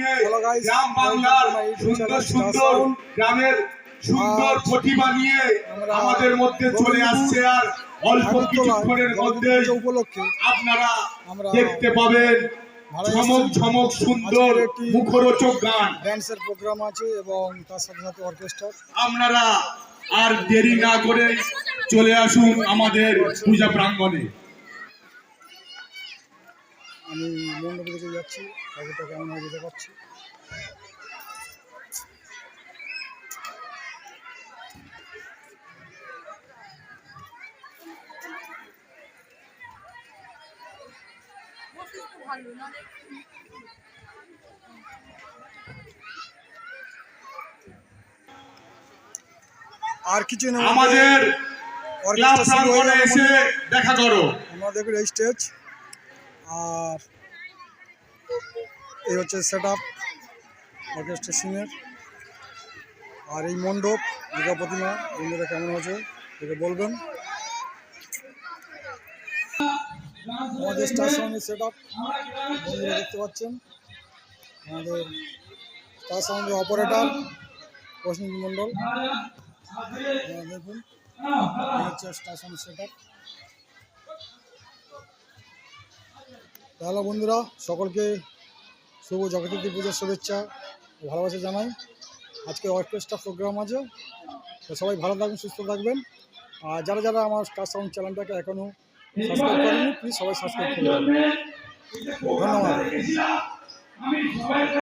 বানিয়ে গ্রাম বাংলার সুন্দর সুন্দর গ্রামের সুন্দর কোঠি বানিয়ে আমাদের মধ্যে চলে আসছে। আর অল্প কিছুক্ষণের মধ্যে আপনারা দেখতে পাবেন ঝমক ঝমক সুন্দর মুখরোচক গান, ড্যান্সের প্রোগ্রাম আছে এবং তার সাথে সাথে অর্কেস্ট্রা। আপনারা আর দেরি না করে চলে আসুন আমাদের পূজা প্রাঙ্গণে। আমি মণ্ডপ দিকে যাচ্ছি, ঠাকুরটা কেমন হয় যেতে পারছি। আর কিছু না, আমাদের ক্লাব প্রাঙ্গণে এসে দেখা করো। আমাদের স্টেজ আর এই হচ্ছে সেট আপ অর্কেস্ট্রা সিংয়ের। আর এই মণ্ডপ দুর্গা প্রতিমা বন্ধুরা কেমন হয়েছে এটা বলবেন। আমাদের স্টার সাউন্ডের সেট আপ বন্ধুরা দেখতে পাচ্ছেন। আমাদের স্টার সাউন্ডের অপারেটর প্রসেনজিৎ মণ্ডল, দেখুন এই হচ্ছে স্টার সাউন্ড সেট আপ। তাহলে বন্ধুরা সকলকে শুভ জগদ্ধাত্রী পুজোর শুভেচ্ছা ও ভালোবাসা জানাই। আজকে অর্কেস্ট্রা প্রোগ্রাম আছে, তো সবাই ভালো থাকবেন, সুস্থ থাকবেন। আর যারা যারা আমার স্টার সাউন্ড চ্যানেলটাকে এখনও সাবস্ক্রাইব করেনি প্লিজ সবাই সাবস্ক্রাইব করবেন। ধন্যবাদ।